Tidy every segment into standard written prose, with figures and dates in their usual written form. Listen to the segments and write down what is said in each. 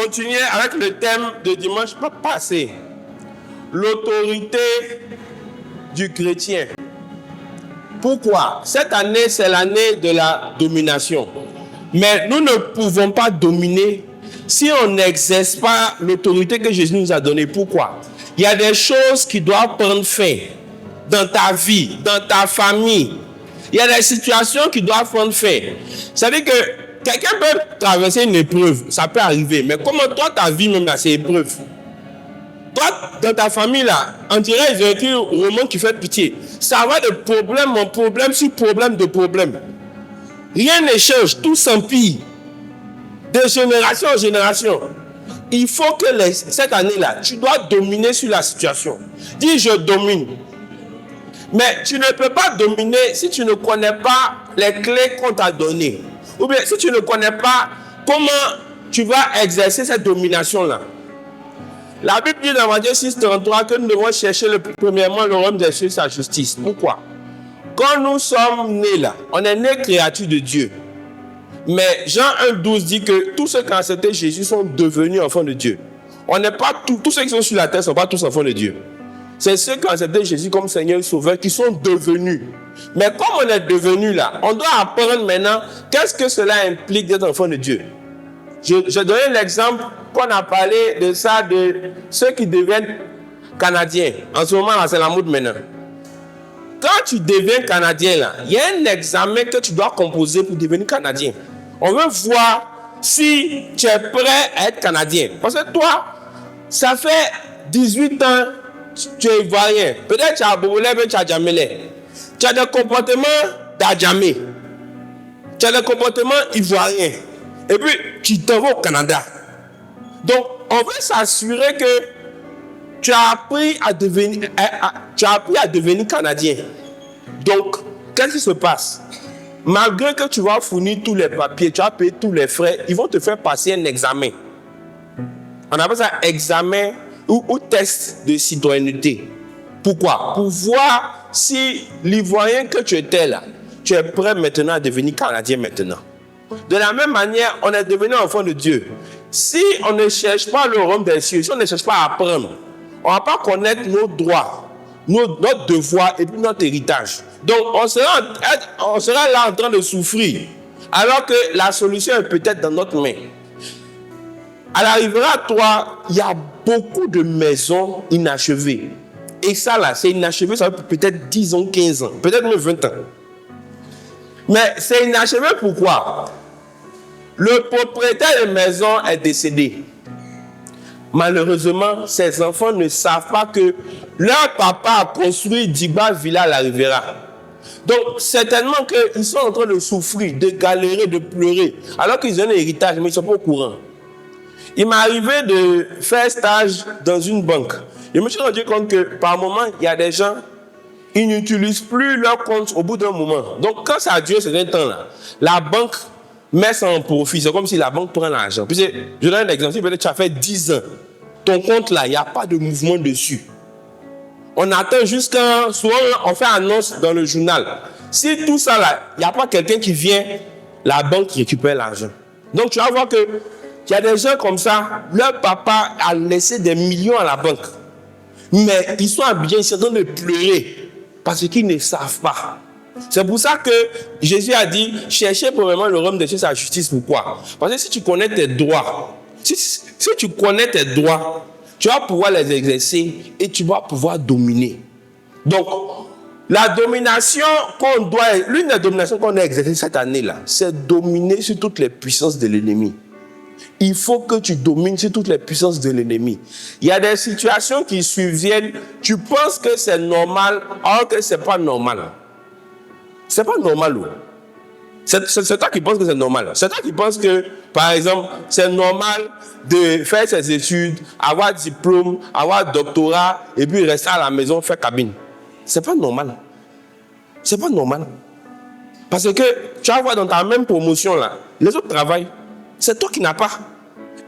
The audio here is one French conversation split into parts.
continuer avec le thème de dimanche passé. L'autorité du chrétien. Pourquoi? Cette année, c'est l'année de la domination. Mais nous ne pouvons pas dominer si on n'exerce pas l'autorité que Jésus nous a donnée. Pourquoi? Il y a des choses qui doivent prendre fin dans ta vie, dans ta famille. Il y a des situations qui doivent prendre fin. C'est-à-dire que quelqu'un peut traverser une épreuve, ça peut arriver. Mais comment toi, ta vie même là, c'est épreuve. Toi, dans ta famille là, on dirait ils ont écrit un roman qui fait pitié. Ça va de problème en problème sur problème de problème. Rien ne change, tout s'empire. De génération en génération. Il faut que cette année-là, tu dois dominer sur la situation. Dis je domine. Mais tu ne peux pas dominer si tu ne connais pas les clés qu'on t'a données. Ou bien si tu ne connais pas comment tu vas exercer cette domination-là. La Bible dit dans Matthieu 6,33 que nous devons chercher premièrement le royaume des cieux et sa justice. Pourquoi? Quand nous sommes nés là, on est nés créatures de Dieu. Mais Jean 1,12 dit que tous ceux qui ont accepté Jésus sont devenus enfants de Dieu. On n'est pas tous ceux qui sont sur la terre ne sont pas tous enfants de Dieu. C'est ceux qui ont accepté Jésus comme Seigneur et Sauveur qui sont devenus. Mais comme on est devenus là, on doit apprendre maintenant qu'est-ce que cela implique d'être enfant de Dieu. Je donnais l'exemple qu'on a parlé de ça, de ceux qui deviennent Canadiens. En ce moment là, c'est la mode maintenant. Quand tu deviens Canadien là, il y a un examen que tu dois composer pour devenir Canadien. On veut voir si tu es prêt à être Canadien. Parce que toi, ça fait 18 ans tu es ivoirien. Peut-être tu as Bobolé, mais tu as Djamélé. Tu as des comportements d'Adjamé. Tu as des comportements ivoiriens. Et puis, tu t'en vas au Canada. Donc, on veut s'assurer que tu as appris à devenir Canadien. Donc, qu'est-ce qui se passe? Malgré que tu vas fournir tous les papiers, tu vas payer tous les frais, ils vont te faire passer un examen. On appelle ça examen ou test de citoyenneté. Pourquoi? Pour voir si l'ivoirien que tu étais là, tu es prêt maintenant à devenir Canadien maintenant. De la même manière, on est devenu enfant de Dieu. Si on ne cherche pas le royaume des cieux, si on ne cherche pas à apprendre, on ne va pas connaître nos droits, notre devoir et puis notre héritage. Donc, on sera là en train de souffrir, alors que la solution est peut-être dans notre main. À l'arrivée à toi, il y a beaucoup de maisons inachevées. Et ça là, c'est inachevé, ça fait peut-être 10 ans, 15 ans, peut-être même 20 ans. Mais c'est inachevé pourquoi? Le propriétaire de maison est décédé. Malheureusement, ces enfants ne savent pas que leur papa a construit Diba Villa La Riviera. Donc, certainement qu'ils sont en train de souffrir, de galérer, de pleurer, alors qu'ils ont un héritage, mais ils ne sont pas au courant. Il m'est arrivé de faire stage dans une banque. Je me suis rendu compte que par moment, il y a des gens, ils n'utilisent plus leur compte au bout d'un moment. Donc, quand ça a duré ce temps-là, la banque met ça en profit. C'est comme si la banque prend l'argent. Puis je donne un exemple. Si peut-être tu as fait 10 ans, ton compte là, il n'y a pas de mouvement dessus. On attend jusqu'à... Souvent, on fait annonce dans le journal. Si tout ça là, il n'y a pas quelqu'un qui vient, la banque récupère l'argent. Donc, tu vas voir que il y a des gens comme ça, leur papa a laissé des millions à la banque. Mais ils sont habillés, ils sont en train de pleurer parce qu'ils ne savent pas. C'est pour ça que Jésus a dit, cherchez premièrement le royaume de Dieu et sa justice. Pourquoi? Parce que si tu connais tes droits, si tu connais tes droits, tu vas pouvoir les exercer et tu vas pouvoir dominer. Donc, la domination qu'on doit, l'une des dominations qu'on a exercées cette année-là, c'est dominer sur toutes les puissances de l'ennemi. Il faut que tu domines sur toutes les puissances de l'ennemi. Il y a des situations qui surviennent, tu penses que c'est normal, alors que ce n'est pas normal. Ce n'est pas normal. C'est toi qui penses que c'est normal. C'est toi qui penses que, par exemple, c'est normal de faire ses études, avoir diplôme, avoir doctorat, et puis rester à la maison, faire cabine. Ce n'est pas normal. Ce n'est pas normal. Parce que tu vas voir dans ta même promotion, là, les autres travaillent. C'est toi qui n'as pas.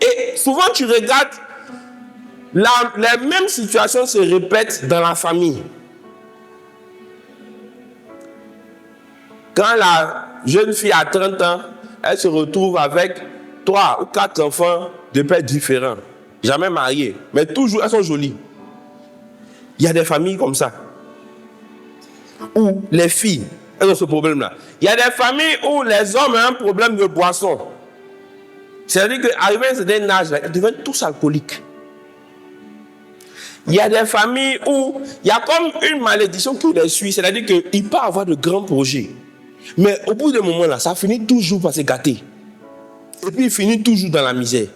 Et souvent, tu regardes, les mêmes situations se répètent dans la famille. Quand la jeune fille a 30 ans, elle se retrouve avec 3 ou 4 enfants de pères différents, jamais mariés, mais toujours, elles sont jolies. Il y a des familles comme ça, où les filles, elles ont ce problème-là. Il y a des familles où les hommes ont un problème de boisson. C'est-à-dire qu'arrivé à un certain âge, ils deviennent tous alcooliques. Il y a des familles où il y a comme une malédiction qui les suit, c'est-à-dire qu'ils peuvent avoir de grands projets. Mais au bout d'un moment, là, ça finit toujours par se gâter. Et puis, il finit toujours dans la misère.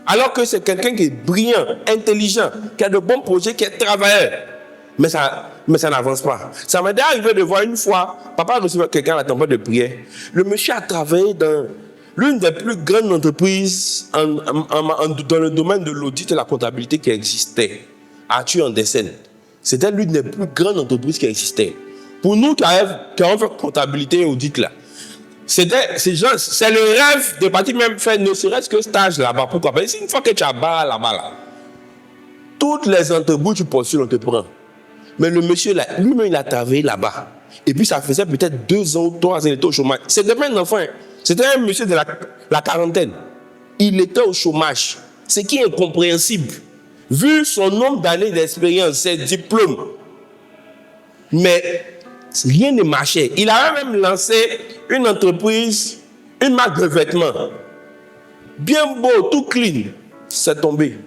Alors que c'est quelqu'un qui est brillant, intelligent, qui a de bons projets, qui est travailleur. Mais ça n'avance pas. Ça m'est déjà arrivé de voir une fois, papa recevait quelqu'un à la tempête de prière. Le monsieur a travaillé dans l'une des plus grandes entreprises dans le domaine de l'audit et la comptabilité qui existait. Arthur Andersen. C'était l'une des plus grandes entreprises qui existait. Pour nous qui avons fait comptabilité et audit là, c'est le rêve de partir même faire ne serait-ce que stage là-bas. Pourquoi? Parce qu'une fois que tu as barre là-bas, là, toutes les entreprises tu postules, on te prend. Mais le monsieur là, lui-même, il a travaillé là-bas. Et puis ça faisait peut-être 2 ans ou 3 ans, il était au chômage. C'était pas un enfant, c'était un monsieur de la quarantaine. Il était au chômage. Ce qui est incompréhensible. Vu son nombre d'années d'expérience, ses diplômes. Mais rien ne marchait. Il avait même lancé une entreprise, une marque de vêtements. Bien beau, tout clean. C'est tombé.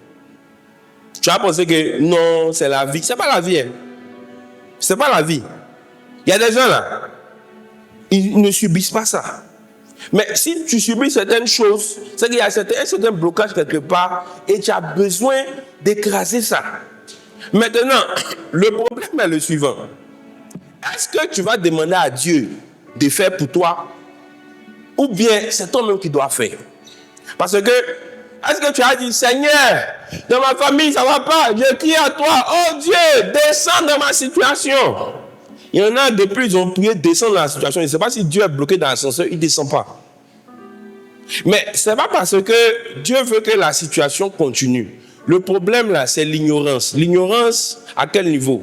Tu as pensé que non, c'est la vie. C'est pas la vie. Hein. C'est pas la vie. Il y a des gens là, ils ne subissent pas ça. Mais si tu subis certaines choses, c'est qu'il y a un certain blocage quelque part et tu as besoin d'écraser ça. Maintenant, le problème est le suivant. Est-ce que tu vas demander à Dieu de faire pour toi ou bien c'est toi-même qui dois faire? Parce que, est-ce que tu as dit, Seigneur, dans ma famille, ça ne va pas, je crie à toi, oh Dieu, descends dans ma situation. Il y en a depuis, ils ont prié descendre dans la situation. Je ne sais pas si Dieu est bloqué dans l'ascenseur, il ne descend pas. Mais ce n'est pas parce que Dieu veut que la situation continue. Le problème là, c'est l'ignorance. L'ignorance, à quel niveau?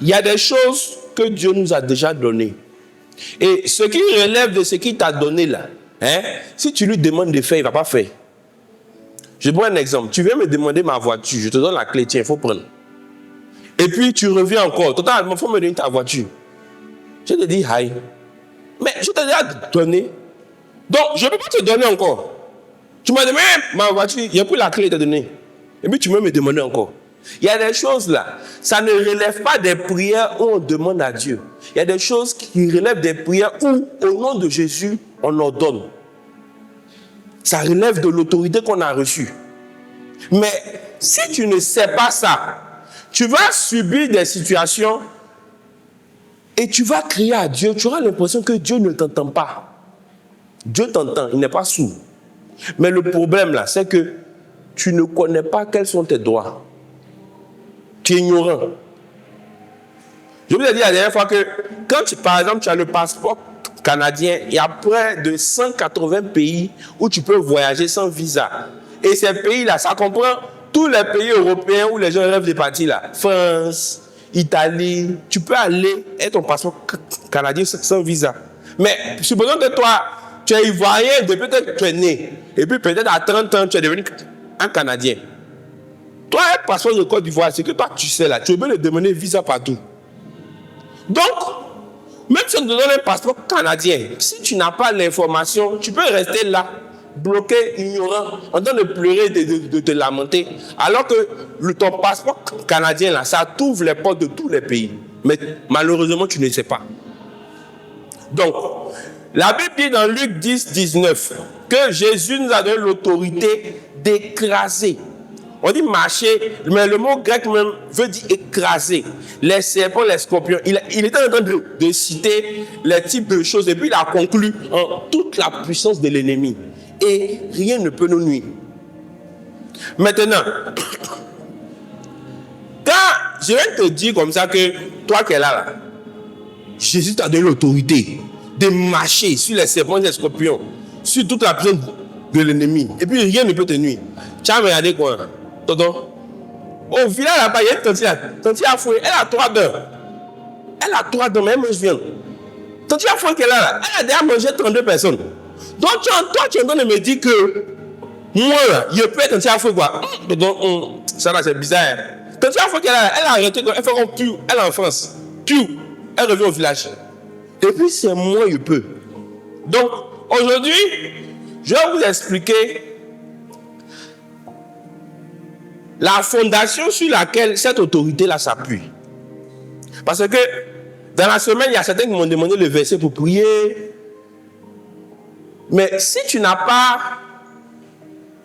Il y a des choses que Dieu nous a déjà données. Et ce qui relève de ce qu'il t'a donné là, si tu lui demandes de faire, il ne va pas faire. Je prends un exemple. Tu viens me demander ma voiture, je te donne la clé, tiens, il faut prendre. Et puis tu reviens encore. Totalement, il faut me donner ta voiture. Je te dis, hi. Mais je t'ai déjà donné. Donc, je ne peux pas te donner encore. Tu m'as demandé ma voiture, il n'y a plus la clé, je t'ai donné. Et puis tu veux me demander encore. Il y a des choses là, ça ne relève pas des prières où on demande à Dieu. Il y a des choses qui relèvent des prières où, au nom de Jésus, on ordonne. Ça relève de l'autorité qu'on a reçue. Mais si tu ne sais pas ça, tu vas subir des situations et tu vas crier à Dieu. Tu auras l'impression que Dieu ne t'entend pas. Dieu t'entend, il n'est pas sourd. Mais le problème là, c'est que tu ne connais pas quels sont tes droits. Tu es ignorant. Je vous ai dit la dernière fois que quand, par exemple, tu as le passeport canadien, il y a près de 180 pays où tu peux voyager sans visa. Et ces pays-là, ça comprend tous les pays européens où les gens rêvent de partir là. France, Italie, tu peux aller et ton passeport canadien sans visa. Mais supposons que toi, tu es ivoirien depuis que tu es né. Et puis peut-être à 30 ans, tu es devenu un Canadien. Toi, un passeport de Côte d'Ivoire, c'est que toi, tu sais là, tu peux le demander visa partout. Donc, même si on te donne un passeport canadien, si tu n'as pas l'information, tu peux rester là, bloqué, ignorant, en train de pleurer, de te lamenter. Alors que ton passeport canadien, là, ça t'ouvre les portes de tous les pays. Mais malheureusement, tu ne sais pas. Donc, la Bible dit dans Luc 10, 19 que Jésus nous a donné l'autorité d'écraser. On dit marcher, mais le mot grec même veut dire écraser. Les serpents, les scorpions. Il était en train de citer les types de choses et puis il a conclu en toute la puissance de l'ennemi. Et rien ne peut nous nuire. Maintenant, quand je viens te dire comme ça que toi qui es là, Jésus t'a donné l'autorité de marcher sur les serpents et les scorpions, sur toute la puissance de l'ennemi. Et puis rien ne peut te nuire. Tu as regardé quoi? Tonton, au village là-bas, il y a une tante à fouiller. Elle a 3 dents. Elle a 3 dents, mais elle mange bien. Tante à fouiller qui est là, elle a déjà mangé 32 personnes. Donc, toi, tu es en train de me dire que moi, là, je peux être anti-afro, quoi. Donc, ça là, c'est bizarre. Anti-afro, elle a arrêté, elle fait comme plus, elle est en France. Plus, elle revient au village. Et puis, c'est moi, je peux. Donc, aujourd'hui, je vais vous expliquer la fondation sur laquelle cette autorité-là s'appuie. Parce que dans la semaine, il y a certains qui m'ont demandé le verset pour prier. Mais si tu n'as pas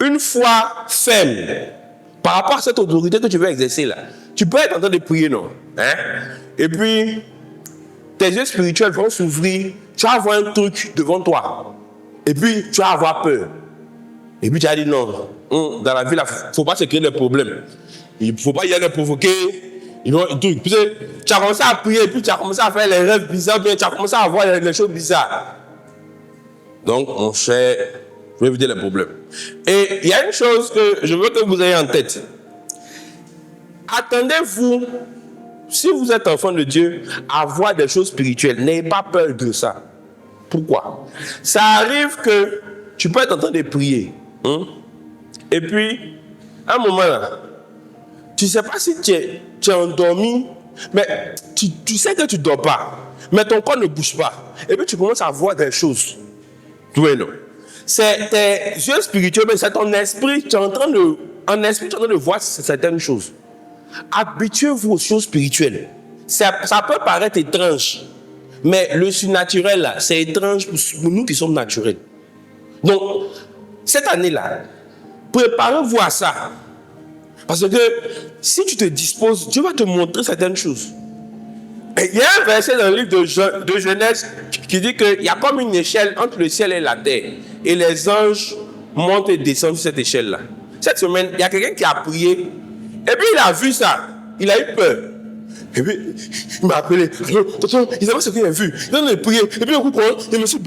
une foi ferme par rapport à cette autorité que tu veux exercer là, tu peux être en train de prier, non? Hein? Et puis, tes yeux spirituels vont s'ouvrir, tu vas avoir un truc devant toi. Et puis, tu vas avoir peur. Et puis, tu vas dire non. Dans la vie, il ne faut pas se créer des problèmes. Il ne faut pas y aller provoquer. Puis, tu as commencé à prier, et puis tu as commencé à faire les rêves bizarres, bien, tu as commencé à voir les choses bizarres. Donc, mon cher, je vais vous dire les problèmes. Et il y a une chose que je veux que vous ayez en tête. Attendez-vous, si vous êtes enfant de Dieu, à voir des choses spirituelles. N'ayez pas peur de ça. Pourquoi? Ça arrive que tu peux être en train de prier. Et puis, à un moment là, tu ne sais pas si tu es endormi, mais tu sais que tu ne dors pas. Mais ton corps ne bouge pas. Et puis tu commences à voir des choses. Oui, non. C'est tes yeux spirituels, mais c'est ton esprit. Tu es en train de voir certaines choses. Habituez-vous aux choses spirituelles. Ça peut paraître étrange. Mais le surnaturel, là, c'est étrange pour nous qui sommes naturels. Donc, cette année-là, préparez-vous à ça. Parce que si tu te disposes, Dieu va te montrer certaines choses. Et il y a un verset dans le livre de Genèse qui dit qu'il y a comme une échelle entre le ciel et la terre. Et les anges montent et descendent sur cette échelle-là. Cette semaine, il y a quelqu'un qui a prié. Et puis il a vu ça. Il a eu peur. Et puis, il m'a appelé. Attention, il savait ce qu'il a vu. Il a prié. Et puis, il me suis...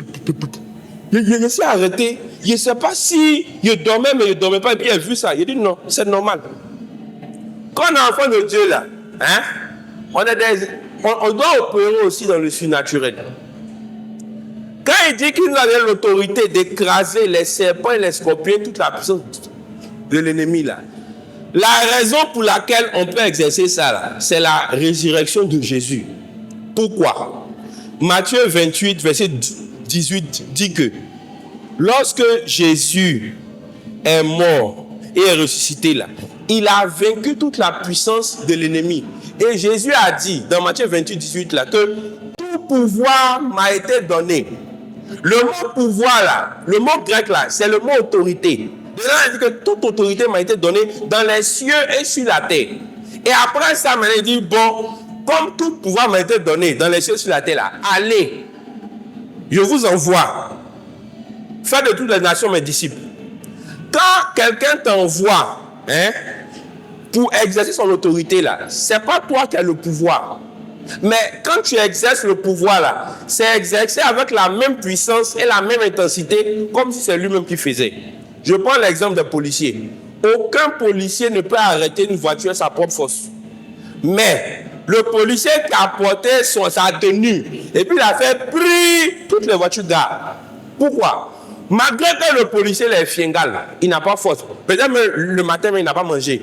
Il s'est arrêté. Je ne sais pas si il dormait, mais il ne dormait pas. Et puis, il a vu ça. Il a dit non, c'est normal. Quand on est enfant de Dieu, là, hein, on doit opérer aussi dans le surnaturel. Quand il dit qu'il nous a l'autorité d'écraser les serpents et les scorpions, toute la puissance de l'ennemi, là. La raison pour laquelle on peut exercer ça, là, c'est la résurrection de Jésus. Pourquoi? Matthieu 28, verset 18 dit que lorsque Jésus est mort et est ressuscité là, il a vaincu toute la puissance de l'ennemi. Et Jésus a dit dans Matthieu 28, 18 là, que tout pouvoir m'a été donné. Le mot pouvoir là, le mot grec là, c'est le mot autorité. Dedans, il dit que toute autorité m'a été donnée dans les cieux et sur la terre. Et après ça, il dit, bon, comme tout pouvoir m'a été donné dans les cieux et sur la terre là, allez, je vous envoie. Faites de toutes les nations mes disciples. Quand quelqu'un t'envoie, hein, pour exercer son autorité là, c'est pas toi qui as le pouvoir. Mais quand tu exerces le pouvoir là, c'est exercé avec la même puissance et la même intensité, comme si c'est lui-même qui faisait. Je prends l'exemple des policiers. Aucun policier ne peut arrêter une voiture à sa propre force. Mais le policier qui a porté sa tenue, et puis il a fait prix toutes les voitures d'art. Pourquoi? Malgré que le policier les fiengale, il n'a pas force. Peut-être le matin, mais il n'a pas mangé.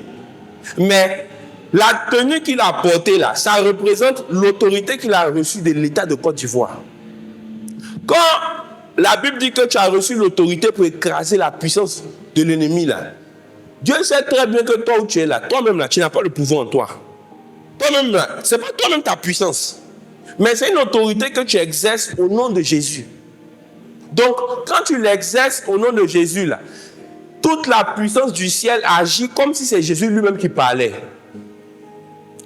Mais la tenue qu'il a portée là, ça représente l'autorité qu'il a reçue de l'État de Côte d'Ivoire. Quand la Bible dit que tu as reçu l'autorité pour écraser la puissance de l'ennemi là, Dieu sait très bien que toi où tu es là, toi-même là, tu n'as pas le pouvoir en toi. Toi-même là, ce n'est pas toi-même ta puissance. Mais c'est une autorité que tu exerces au nom de Jésus. Donc, quand tu l'exerces au nom de Jésus là, toute la puissance du ciel agit comme si c'est Jésus lui-même qui parlait.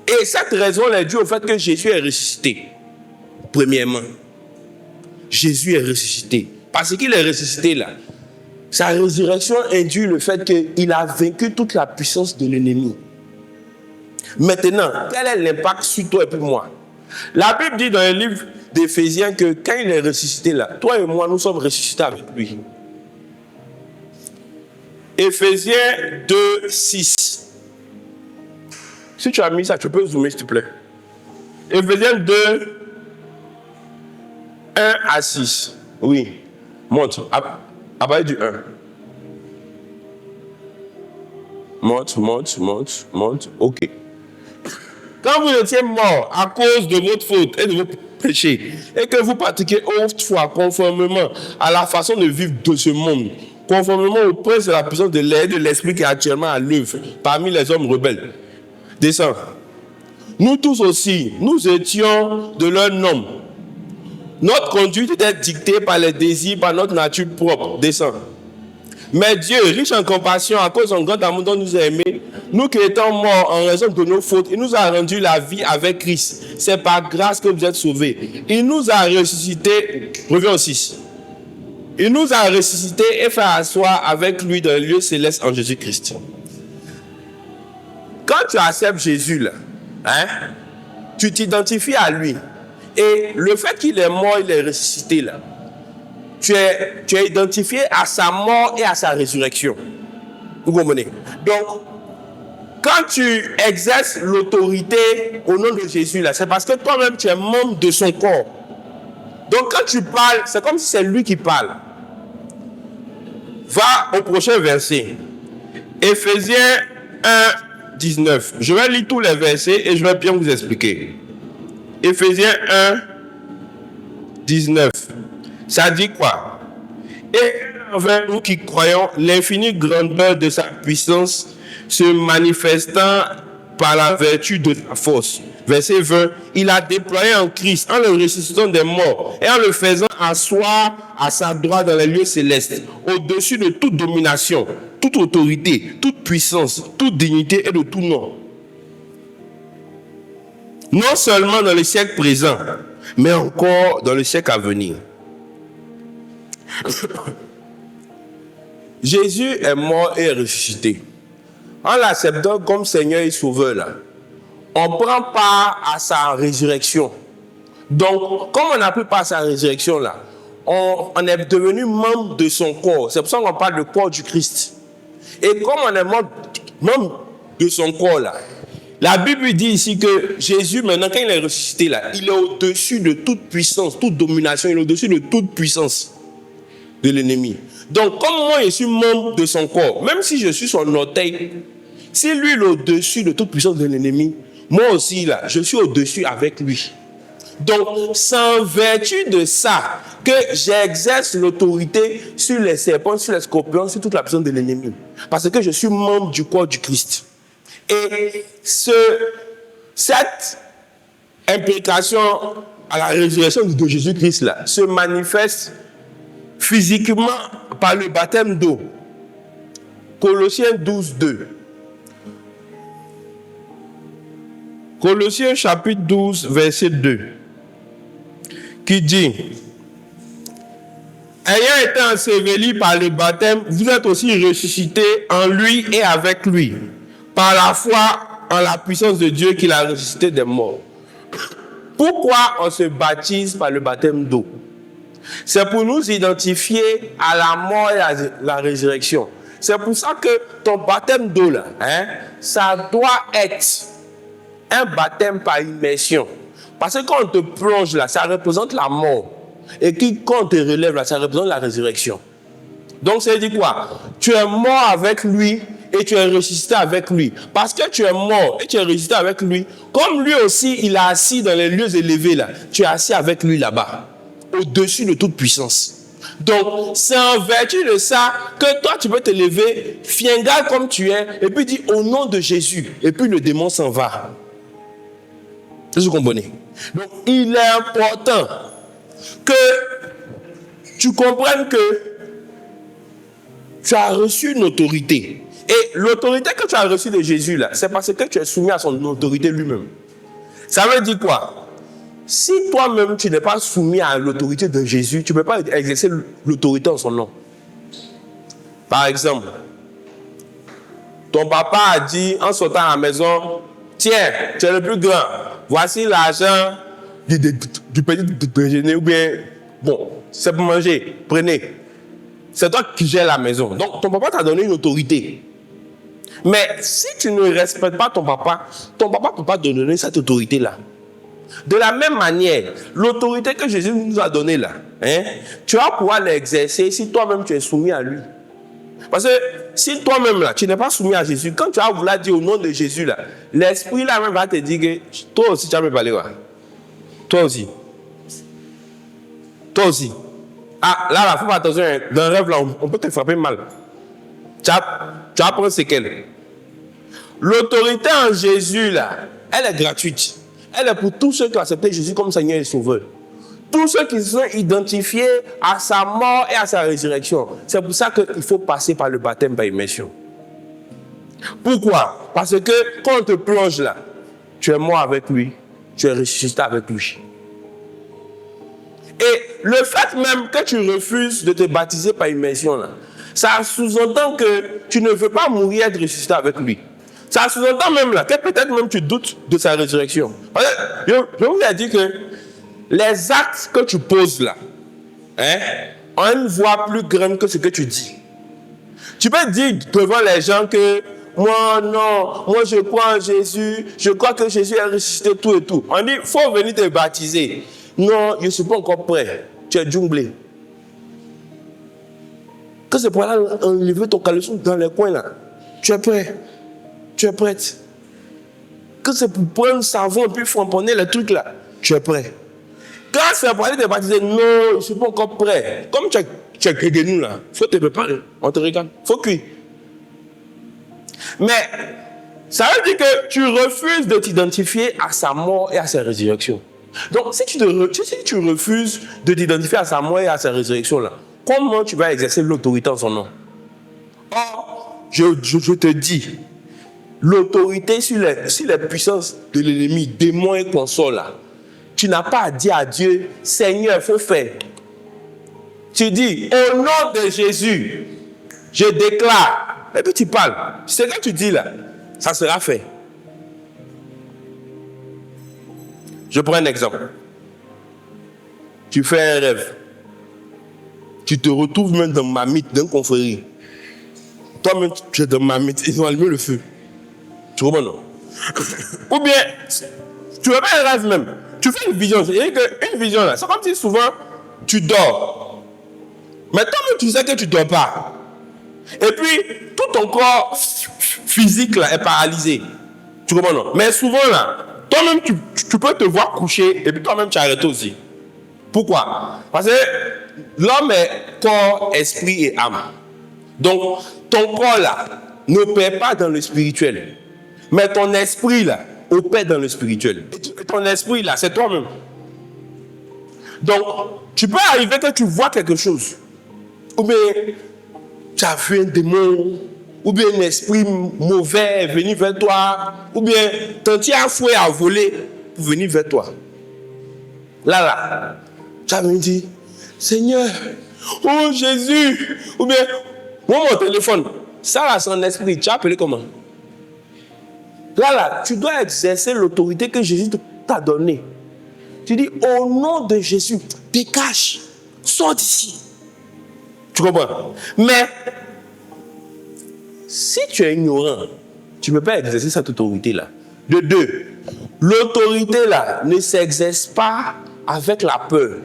Et cette raison est due au fait que Jésus est ressuscité. Premièrement, Jésus est ressuscité. Parce qu'il est ressuscité là, sa résurrection induit le fait qu'il a vaincu toute la puissance de l'ennemi. Maintenant, quel est l'impact sur toi et puis moi? La Bible dit dans le livre d'Éphésiens que quand il est ressuscité là, toi et moi, nous sommes ressuscités avec lui. Éphésiens 2, 6. Si tu as mis ça, tu peux zoomer s'il te plaît. Éphésiens 2, 1 à 6. Oui. Monte. À partir du 1. Monte. OK. Quand vous étiez mort à cause de votre faute et de vos péchés, et que vous pratiquez autrefois conformément à la façon de vivre de ce monde, conformément au prince de la puissance de l'air et de l'esprit qui est actuellement à l'œuvre parmi les hommes rebelles. Descends. Nous tous aussi, nous étions de leur nom. Notre conduite était dictée par les désirs, par notre nature propre. Descends. Mais Dieu, riche en compassion, à cause de son grand amour dont nous a aimés, nous qui étions morts en raison de nos fautes, il nous a rendu la vie avec Christ. C'est par grâce que vous êtes sauvés. Il nous a ressuscités. Reviens au 6. Il nous a ressuscités et fait asseoir avec lui dans le lieu céleste en Jésus-Christ. Quand tu acceptes Jésus, là, tu t'identifies à lui. Et le fait qu'il est mort, il est ressuscité, là. Tu es identifié à sa mort et à sa résurrection. Vous comprenez? Donc, quand tu exerces l'autorité au nom de Jésus, là, c'est parce que toi-même, tu es membre de son corps. Donc, quand tu parles, c'est comme si c'est lui qui parle. Va au prochain verset. Éphésiens 1, 19. Je vais lire tous les versets et je vais bien vous expliquer. Éphésiens 1, 19. Ça dit quoi? Et envers nous qui croyons l'infinie grandeur de sa puissance se manifestant par la vertu de sa force. Verset 20. Il a déployé en Christ, en le ressuscitant des morts et en le faisant asseoir à sa droite dans les lieux célestes, au-dessus de toute domination, toute autorité, toute puissance, toute dignité et de tout nom. Non seulement dans le siècle présent, mais encore dans le siècle à venir. Jésus est mort et ressuscité. En l'acceptant comme Seigneur et Sauveur, là, on prend part à sa résurrection. Donc, comme on a pris part à sa résurrection, là, on est devenu membre de son corps. C'est pour ça qu'on parle du corps du Christ. Et comme on est membre de son corps, là, la Bible dit ici que Jésus, maintenant, quand il est ressuscité, là, il est au-dessus de toute puissance, toute domination, il est au-dessus de toute puissance de l'ennemi. Donc, comme moi, je suis membre de son corps, même si je suis son orteil, si lui est au-dessus de toute puissance de l'ennemi, moi aussi, là, je suis au-dessus avec lui. Donc, c'est en vertu de ça que j'exerce l'autorité sur les serpents, sur les scorpions, sur toute la puissance de l'ennemi. Parce que je suis membre du corps du Christ. Et cette implication à la résurrection de Jésus-Christ là, se manifeste physiquement par le baptême d'eau. Colossiens 12, 2. Colossiens chapitre 12, verset 2. Qui dit: ayant été ensevelis par le baptême, vous êtes aussi ressuscités en lui et avec lui, par la foi en la puissance de Dieu qui l'a ressuscité des morts. Pourquoi on se baptise par le baptême d'eau? C'est pour nous identifier à la mort et à la résurrection. C'est pour ça que ton baptême d'eau, là, ça doit être un baptême par immersion. Parce que quand on te plonge là, ça représente la mort. Et quand on te relève là, ça représente la résurrection. Donc ça dit quoi? Tu es mort avec lui et tu es ressuscité avec lui. Parce que tu es mort et tu es ressuscité avec lui, comme lui aussi, il est assis dans les lieux élevés là, tu es assis avec lui là-bas, au-dessus de toute puissance. Donc, c'est en vertu de ça que toi, tu peux te lever, fiingal comme tu es, et puis dire au nom de Jésus, et puis le démon s'en va. Vous comprenez? Donc, il est important que tu comprennes que tu as reçu une autorité. Et l'autorité que tu as reçue de Jésus, là, c'est parce que tu es soumis à son autorité lui-même. Ça veut dire quoi? Si toi-même, tu n'es pas soumis à l'autorité de Jésus, tu ne peux pas exercer l'autorité en son nom. Par exemple, ton papa a dit, en sortant à la maison, tiens, tu es le plus grand, voici l'argent du petit déjeuner, ou bien, bon, c'est pour manger, prenez. C'est toi qui gères la maison. Donc, ton papa t'a donné une autorité. Mais si tu ne respectes pas ton papa ne peut pas te donner cette autorité-là. De la même manière, l'autorité que Jésus nous a donnée là, tu vas pouvoir l'exercer si toi-même tu es soumis à lui. Parce que si toi-même là, tu n'es pas soumis à Jésus, quand tu vas vouloir dire au nom de Jésus là, l'esprit là même va te dire que toi aussi tu vas me parler. Toi aussi. Toi aussi. Ah, là, faut faire attention. Dans le rêve là, on peut te frapper mal. Tu vas prendre séquelles. L'autorité en Jésus là, elle est gratuite. Elle est pour tous ceux qui ont accepté Jésus comme Seigneur et Sauveur. Tous ceux qui sont identifiés à sa mort et à sa résurrection. C'est pour ça qu'il faut passer par le baptême par immersion. Pourquoi? Parce que quand on te plonge là, tu es mort avec lui, tu es ressuscité avec lui. Et le fait même que tu refuses de te baptiser par immersion là, ça sous-entend que tu ne veux pas mourir et être ressuscité avec lui. Ça sous-entend même là que peut-être même tu doutes de sa résurrection. Je vous ai dit que les actes que tu poses là, ont une voix plus grande que ce que tu dis. Tu peux dire devant les gens que moi je crois en Jésus, je crois que Jésus est ressuscité, tout et tout. On dit, il faut venir te baptiser. Non, je ne suis pas encore prêt. Tu es jumblé. Que c'est pour aller enlever ton caleçon dans les coins là. Tu es prêt. Tu es prête. Que c'est pour prendre le savon et puis framponner les trucs là. Tu es prêt. Quand c'est pour aller te baptiser, non, je ne suis pas encore prêt. Comme tu es guéguenou là, il faut te préparer. On te regarde. Il faut cuire. Mais ça veut dire que tu refuses de t'identifier à sa mort et à sa résurrection. Donc, si tu refuses de t'identifier à sa mort et à sa résurrection là, comment tu vas exercer l'autorité en son nom? Or, je te dis, l'autorité sur les puissances de l'ennemi, démons et consorts là, tu n'as pas à dire à Dieu, Seigneur, il faut faire. Tu dis, au nom de Jésus, je déclare. Et puis tu parles. Ce que tu dis là, ça sera fait. Je prends un exemple. Tu fais un rêve. Tu te retrouves même dans ma mythe, dans une confrérie. Toi-même, tu es dans ma mythe. Ils ont allumé le feu. Tu comprends, non? Ou bien, tu fais pas un rêve même. Tu fais une vision. C'est-à-dire qu'une vision là, c'est comme si souvent tu dors. Mais toi-même, tu sais que tu ne dors pas. Et puis, tout ton corps physique là est paralysé. Tu comprends, non? Mais souvent là, toi-même, tu peux te voir coucher et puis toi-même, tu arrêtes aussi. Pourquoi? Parce que l'homme est corps, esprit et âme. Donc, ton corps là n'opère pas dans le spirituel. Mais ton esprit là opère dans le spirituel. Et ton esprit là, c'est toi-même. Donc, tu peux arriver que tu vois quelque chose. Ou bien, tu as vu un démon. Ou bien un esprit mauvais est venu vers toi. Ou bien, ton petit fouet a volé pour venir vers toi. Là, tu as venu dire, Seigneur, oh Jésus. Ou bien, moi mon téléphone. Ça là, c'est un esprit. Tu as appelé comment? Là, tu dois exercer l'autorité que Jésus t'a donnée. Tu dis, au nom de Jésus, dégage, sors d'ici. Tu comprends? Mais, si tu es ignorant, tu ne peux pas exercer cette autorité-là. De deux, l'autorité-là ne s'exerce pas avec la peur.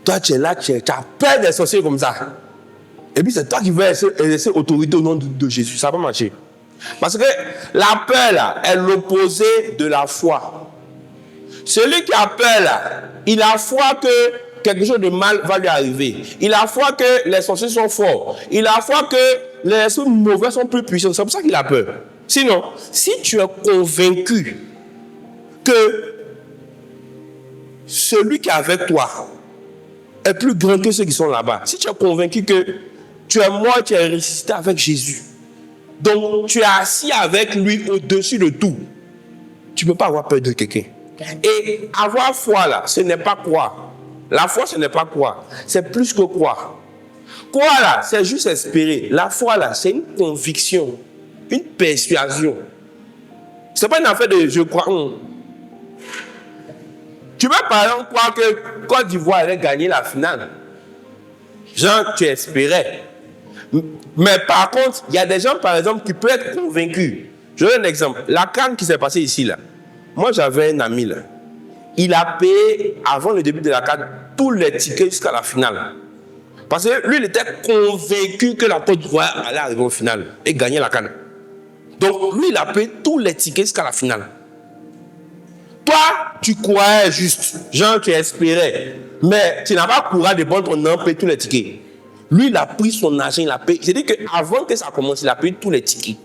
Toi, tu es là, tu as peur des sorciers comme ça. Et puis c'est toi qui veux exercer autorité au nom de Jésus. Ça va pas marcher. Parce que la peur là est l'opposé de la foi. Celui qui a peur là, il a foi que quelque chose de mal va lui arriver. Il a foi que les sorciers sont forts. Il a foi que les esprits mauvais sont plus puissants. C'est pour ça qu'il a peur. Sinon, si tu es convaincu que celui qui est avec toi est plus grand que ceux qui sont là-bas, si tu es convaincu que tu es mort, tu es ressuscité avec Jésus, donc tu es assis avec lui au-dessus de tout, tu ne peux pas avoir peur de quelqu'un. Et avoir foi là, ce n'est pas croire. La foi, ce n'est pas croire. C'est plus que croire. Croire là, c'est juste espérer. La foi là, c'est une conviction, une persuasion. Ce n'est pas une affaire de je crois. Tu peux par exemple croire que Côte d'Ivoire allait gagner la finale. Genre, tu espérais. Mais par contre, il y a des gens, par exemple, qui peuvent être convaincus. Je donne un exemple. La CAN qui s'est passée ici, là. moi j'avais un ami là. Il a payé avant le début de la CAN tous les tickets jusqu'à la finale. Parce que lui, il était convaincu que la Côte d'Ivoire allait arriver au final et gagner la CAN. Donc lui, il a payé tous les tickets jusqu'à la finale. Toi, tu croyais juste, genre tu espérais, mais tu n'as pas courage de prendre ton nom, payer tous les tickets. Lui, il a pris son argent, il a payé. J'ai dit qu'avant que ça commence, il a payé tous les tickets.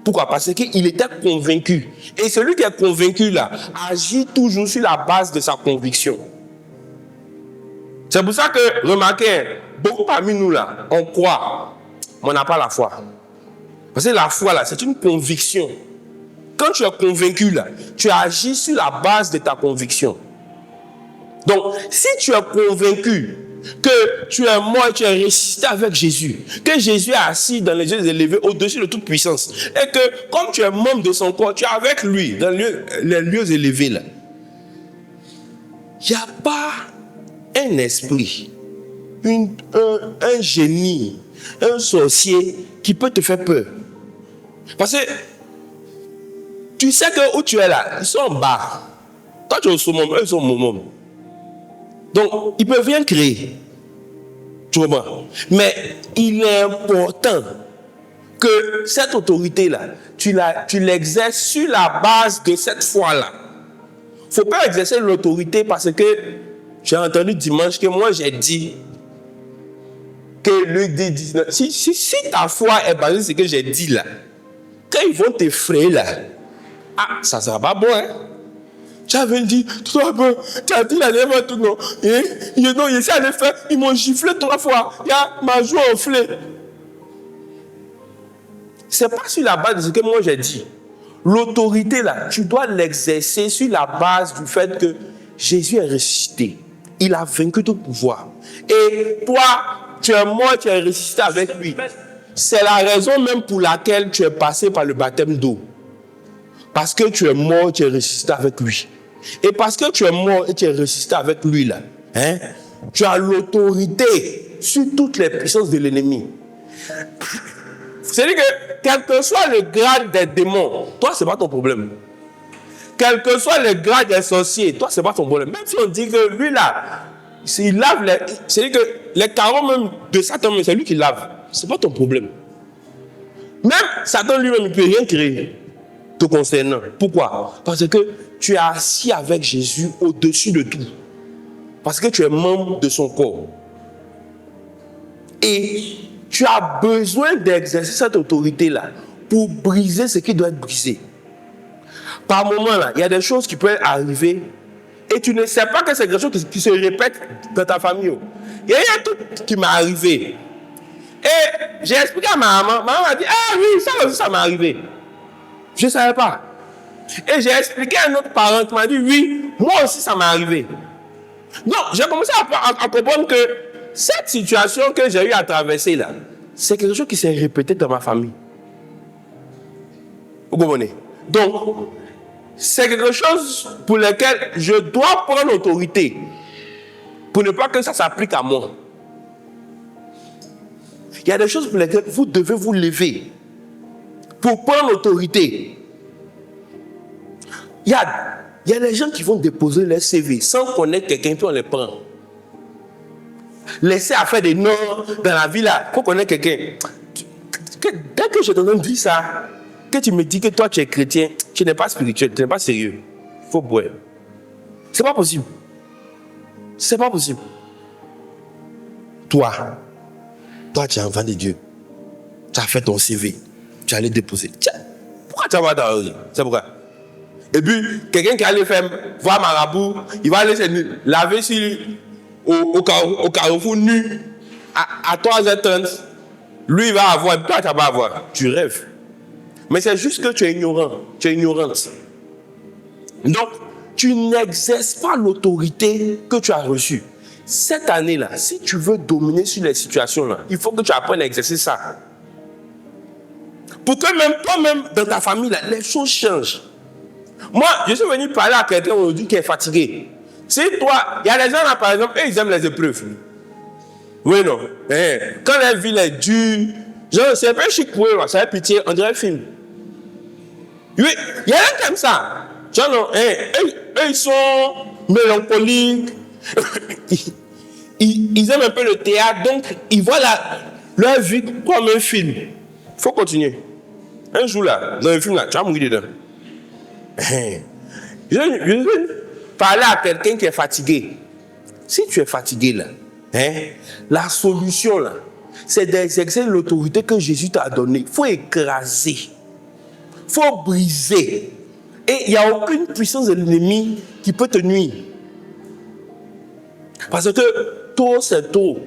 Pourquoi? Parce qu'il était convaincu. Et celui qui est convaincu là, agit toujours sur la base de sa conviction. C'est pour ça que, remarquez, beaucoup parmi nous là, on croit, mais on n'a pas la foi. Parce que la foi là, c'est une conviction. Quand tu es convaincu là, tu agis sur la base de ta conviction. Donc, si tu es convaincu que tu es mort et tu es ressuscité avec Jésus, que Jésus est assis dans les lieux élevés au-dessus de toute puissance, et que comme tu es membre de son corps, tu es avec lui dans les lieux élevés là, il n'y a pas un esprit, un génie, un sorcier qui peut te faire peur. Parce que tu sais que où tu es là, ils sont en bas. Toi tu es au summum, eux ils sont au moment. Donc, ils ne peuvent rien créer. Tu comprends? Mais il est important que cette autorité-là, tu l'exerces sur la base de cette foi-là. Il ne faut pas exercer l'autorité parce que j'ai entendu dimanche que moi j'ai dit que Luc dit 19. Si ta foi est basée sur ce que j'ai dit là, quand ils vont t'effrayer là, ça ne sera pas bon, hein? Tu avais dit, tu as dit la dernière fois tout, non? Non, ici à faire, ils m'ont giflé 3 fois. Ma joue enflée. C'est pas sur la base de ce que moi j'ai dit. L'autorité là, tu dois l'exercer sur la base du fait que Jésus est ressuscité. Il a vaincu tout pouvoir. Et toi, tu es mort, tu es ressuscité avec lui. C'est la raison même pour laquelle tu es passé par le baptême d'eau. Parce que tu es mort, tu es ressuscité avec lui. Et parce que tu es mort et tu es ressuscité avec lui là, hein, tu as l'autorité sur toutes les puissances de l'ennemi. C'est-à-dire que quel que soit le grade des démons, toi c'est pas ton problème. Quel que soit le grade des sorciers, toi c'est pas ton problème. Même si on dit que lui là, il lave les, c'est-à-dire que les carreaux même de Satan, c'est lui qui lave. C'est pas ton problème. Même Satan lui-même il peut rien créer te concernant. Pourquoi? Parce que tu es assis avec Jésus au-dessus de tout. Parce que tu es membre de son corps. Et tu as besoin d'exercer cette autorité-là pour briser ce qui doit être brisé. Par moment, là, il y a des choses qui peuvent arriver et tu ne sais pas que c'est quelque chose qui se répète dans ta famille. Il y a un truc qui m'est arrivé. Et j'ai expliqué à ma maman. Ma maman m'a dit, ah oui, ça aussi, ça m'est arrivé. Je ne savais pas. Et j'ai expliqué à un autre parent qui m'a dit, oui, moi aussi ça m'est arrivé. Donc, j'ai commencé à comprendre que cette situation que j'ai eu à traverser là, c'est quelque chose qui s'est répété dans ma famille. Vous comprenez? Donc, c'est quelque chose pour lequel je dois prendre l'autorité pour ne pas que ça s'applique à moi. Il y a des choses pour lesquelles vous devez vous lever pour prendre l'autorité. Il y a des gens qui vont déposer leur CV sans connaître quelqu'un, puis on les prend. Laisser à faire des noms dans la vie là, pour connaître quelqu'un. Dès que je t'entends dire ça, que tu me dis que toi tu es chrétien, tu n'es pas spirituel, tu n'es pas sérieux. Il faut boire. C'est pas possible. C'est pas possible. Toi, tu es enfant de Dieu. Tu as fait ton CV. Tu allais déposer. Tiens, pourquoi tu vas dans la rue? C'est pourquoi. Et puis, quelqu'un qui allait faire voir marabout, il va aller se laver au carrefour nu à 3h30. Lui, il va avoir, toi, tu vas pas avoir. Tu rêves. Mais c'est juste que tu es ignorant. Tu es ignorante. Donc, tu n'exerces pas l'autorité que tu as reçue. Cette année-là, si tu veux dominer sur les situations-là, il faut que tu apprennes à exercer ça. Pour que même toi-même, dans ta famille, là, les choses changent. Moi, je suis venu parler à quelqu'un aujourd'hui qui est fatigué. C'est toi, il y a des gens là, par exemple, ils aiment les épreuves. Oui, non. Quand la vie est dure, genre, c'est un chic pour eux, ça fait pitié, on dirait un film. Oui, il y a rien comme ça. Genre, non, eux, ils sont mélancoliques. Ils aiment un peu le théâtre, donc ils voient leur vie comme un film. Il faut continuer. Un jour là, dans le film là, tu vas mourir dedans. Je vais parler à quelqu'un qui est fatigué. Si tu es fatigué là, la solution là, c'est d'exercer l'autorité que Jésus t'a donnée. Il faut écraser. Il faut briser. Et il n'y a aucune puissance de l'ennemi qui peut te nuire. Parce que trop, c'est trop.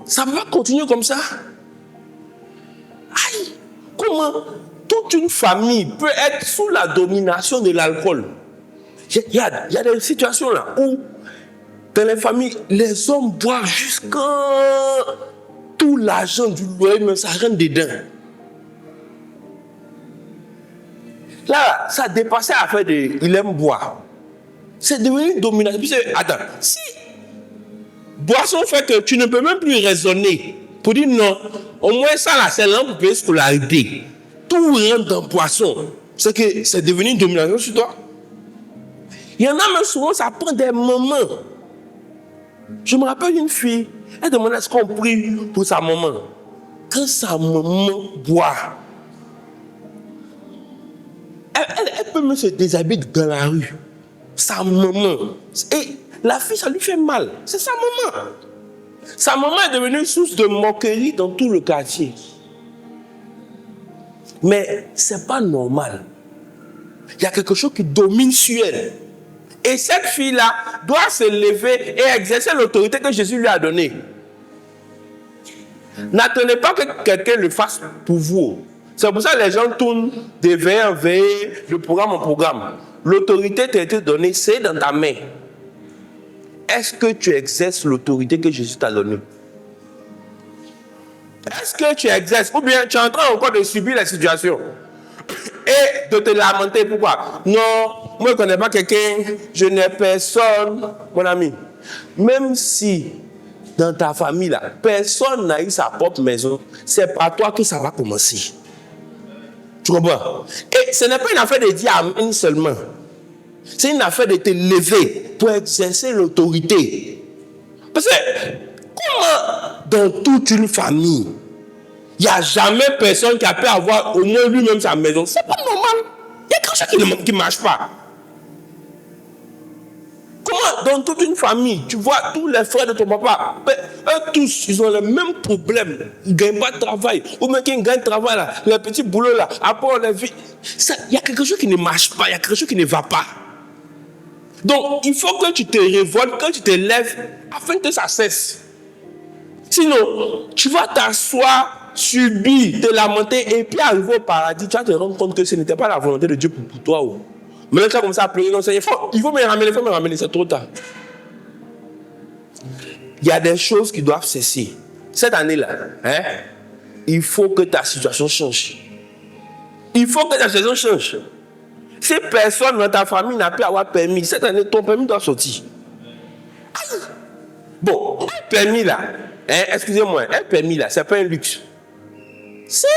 Ça ne va pas continuer comme ça. Aïe! Comment toute une famille peut être sous la domination de l'alcool? Il y a des situations là où, dans les familles, les hommes boivent jusqu'à tout l'argent du loyer, mais ça rentre dedans. Là, ça dépassait à faire il aime boire. C'est devenu une domination. Attends, si boisson fait que tu ne peux même plus raisonner pour dire non, au moins ça là, c'est l'homme pour payer scolarité. Tout rentre dans boisson. C'est que c'est devenu une domination sur toi. Il y en a même souvent, ça prend des moments. Je me rappelle d'une fille, elle demandait est-ce qu'on prie pour sa maman. Quand sa maman boit, elle peut même se déshabiller dans la rue. Sa maman. Et la fille, ça lui fait mal. C'est sa maman. Sa maman est devenue une source de moquerie dans tout le quartier. Mais ce n'est pas normal. Il y a quelque chose qui domine sur elle. Et cette fille-là doit se lever et exercer l'autorité que Jésus lui a donnée. N'attendez pas que quelqu'un le fasse pour vous. C'est pour ça que les gens tournent de veille en veille, de programme en programme. L'autorité t'a été donnée, c'est dans ta main. Est-ce que tu exerces l'autorité que Jésus t'a donnée? Est-ce que tu exerces? Ou bien tu es en train encore de subir la situation et de te lamenter? Pourquoi? Non, moi je ne connais pas quelqu'un, je n'ai personne, mon ami. Même si dans ta famille, là, personne n'a eu sa propre maison, c'est par toi que ça va commencer. Tu comprends? Et ce n'est pas une affaire de dire amen seulement. C'est une affaire de te lever pour exercer l'autorité. Parce que, comment dans toute une famille, il n'y a jamais personne qui a pu avoir au moins lui-même sa maison? C'est pas normal. Il y a quelque chose qui ne marche pas. Comment dans toute une famille, tu vois tous les frères de ton papa, eux tous, ils ont le même problème. Ils ne gagnent pas de travail. Ou même qu'ils gagnent de travail, là, les petits boulots, là, après on les vit. Il y a quelque chose qui ne marche pas, il y a quelque chose qui ne va pas. Donc, il faut que tu te révoltes, que tu te lèves, afin que ça cesse. Sinon, tu vas t'asseoir, subir, te lamenter, et puis arriver au paradis, tu vas te rendre compte que ce n'était pas la volonté de Dieu pour toi. Maintenant, tu as commencé à pleurer, non, il faut me ramener, c'est trop tard. Il y a des choses qui doivent cesser. Cette année-là, il faut que ta situation change. Il faut que ta situation change. Si personne dans ta famille n'a pu avoir permis, cette année, ton permis doit sortir. Bon, un permis là, excusez-moi, un permis là, c'est pas un luxe. C'est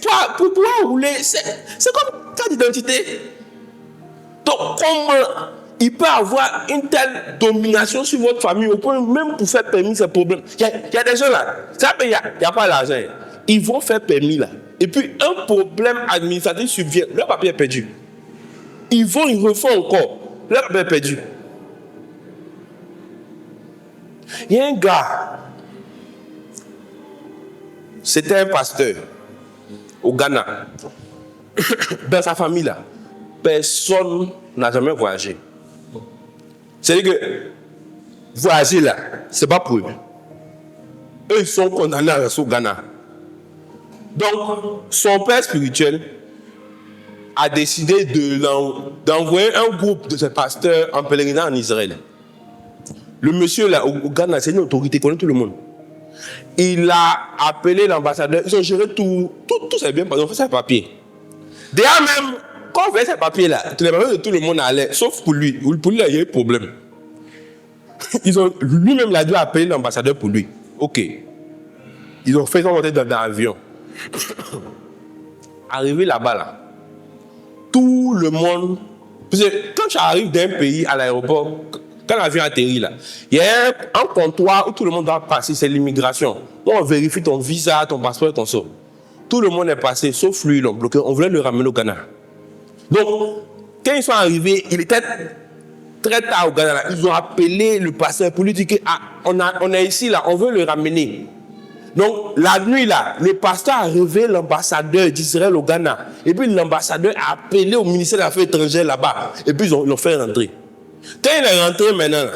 toi, pour pouvoir rouler, c'est comme ta identité. Donc, comment il peut avoir une telle domination sur votre famille au point même pour faire permis, c'est problème. Il y a des gens là, il n'y a pas l'argent. Ils vont faire permis là. Et puis, un problème administratif subvient, leur papier est perdu. Ils refont encore, leur papier est perdu. Il y a un gars, c'était un pasteur au Ghana. Dans sa famille là, personne n'a jamais voyagé. C'est-à-dire que voyager là, c'est pas pour eux. Eux, ils sont condamnés à rester au Ghana. Donc, son père spirituel a décidé d'envoyer un groupe de ses pasteurs en pèlerinage en Israël. Le monsieur là, au Ghana, c'est une autorité, il connaît tout le monde. Il a appelé l'ambassadeur, ils ont géré tout c'est bien, ils ont fait ses papiers. D'ailleurs même, quand on fait ces papiers là, les papiers de tout le monde allaient, sauf pour lui. Pour lui, il y a eu problème. Lui-même, il a dû appeler l'ambassadeur pour lui. Ok. Ils ont fait ça monter dans l'avion. Arrivé là-bas, là, tout le monde. Parce que quand tu arrives d'un pays à l'aéroport, quand l'avion atterrit là, il y a un comptoir où tout le monde doit passer, c'est l'immigration. On vérifie ton visa, ton passeport et ton sort. Tout le monde est passé, sauf lui, ils l'ont bloqué. On voulait le ramener au Ghana. Donc, quand ils sont arrivés, il était très tard au Ghana. Là. Ils ont appelé le pasteur pour lui dire que on est ici, là, on veut le ramener. Donc, la nuit, là, le pasteur a réveillé l'ambassadeur d'Israël au Ghana. Et puis, l'ambassadeur a appelé au ministère des Affaires étrangères là-bas. Et puis, ils l'ont fait rentrer. Quand il est rentré maintenant,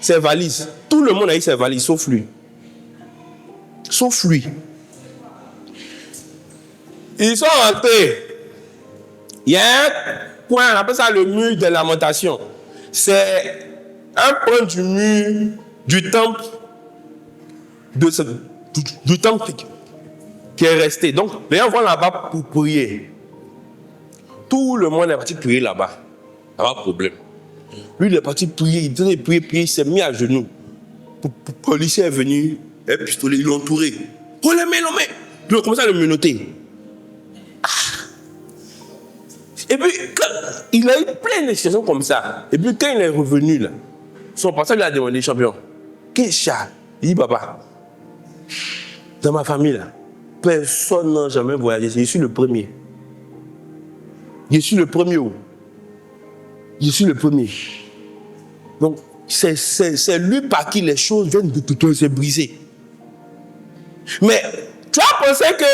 ses valises, tout le monde a eu ses valises, sauf lui. Sauf lui. Ils sont rentrés. Il y a un point, on appelle ça le mur de lamentation. C'est un point du mur du temple du temple qui est resté. Donc, les gens vont là-bas pour prier. Tout le monde est parti prier là-bas. Il n'y a pas de problème. Lui, il est parti prier, il tenait prier, il s'est mis à genoux. Le policier est venu, un pistolet, ils l'ont entouré. Oh, les mains. Ils ont commencé à le menotter. Et puis, il a eu plein de situations comme ça. Et puis, quand il est revenu, là, son pasteur lui a demandé, champion, qu'est-ce que ça? Il dit, papa, dans ma famille, là, personne n'a jamais voyagé. Je suis le premier. Je suis le premier. Je suis le premier. Donc, c'est lui par qui les choses viennent de se briser. Mais, tu as pensé que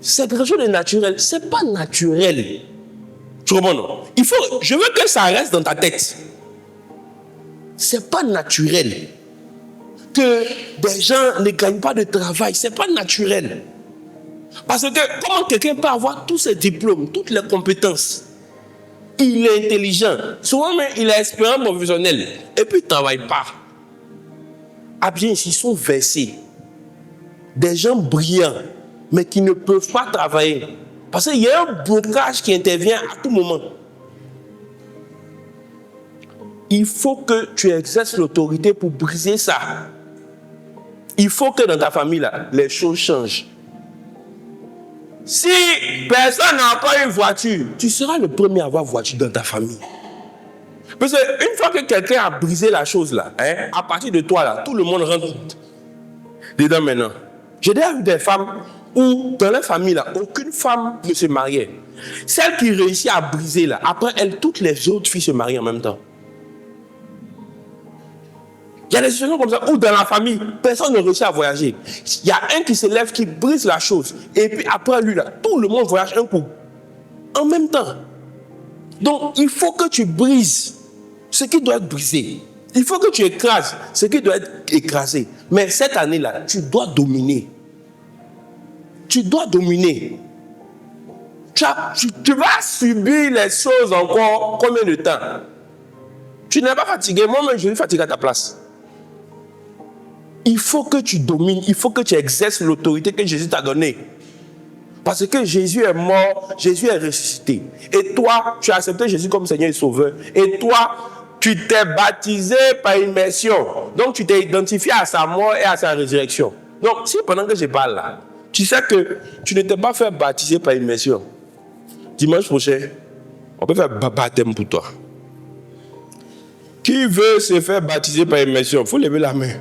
cette quelque chose de naturel, c'est pas naturel. Tu comprends, non? Je veux que ça reste dans ta tête. C'est pas naturel. Que des gens ne gagnent pas de travail, c'est pas naturel. Parce que comment quelqu'un peut avoir tous ses diplômes, toutes les compétences, il est intelligent, souvent même il a expérience professionnelle, et puis il ne travaille pas. Ah bien, ils sont versés. Des gens brillants, mais qui ne peuvent pas travailler. Parce qu'il y a un blocage qui intervient à tout moment. Il faut que tu exerces l'autorité pour briser ça. Il faut que dans ta famille, là, les choses changent. Si personne n'a encore une voiture, tu seras le premier à avoir une voiture dans ta famille. Parce qu'une fois que quelqu'un a brisé la chose là, à partir de toi là, tout le monde rentre dedans maintenant. J'ai déjà vu des femmes où dans leur famille là, aucune femme ne se mariait. Celle qui réussit à briser là, après elle, toutes les autres filles se marient en même temps. Il y a des situations comme ça où dans la famille, personne ne réussit à voyager. Il y a un qui se lève, qui brise la chose. Et puis après lui, là, tout le monde voyage un coup. En même temps. Donc, il faut que tu brises ce qui doit être brisé. Il faut que tu écrases ce qui doit être écrasé. Mais cette année-là, tu dois dominer. Tu dois dominer. Tu vas subir les choses encore combien de temps? Tu n'es pas fatigué. Moi-même, je vais fatiguer à ta place. Il faut que tu domines, il faut que tu exerces l'autorité que Jésus t'a donnée. Parce que Jésus est mort, Jésus est ressuscité. Et toi, tu as accepté Jésus comme Seigneur et Sauveur. Et toi, tu t'es baptisé par immersion. Donc, tu t'es identifié à sa mort et à sa résurrection. Donc, si pendant que je parle là, tu sais que tu ne t'es pas fait baptiser par immersion, dimanche prochain, on peut faire baptême pour toi. Qui veut se faire baptiser par immersion? Il faut lever la main.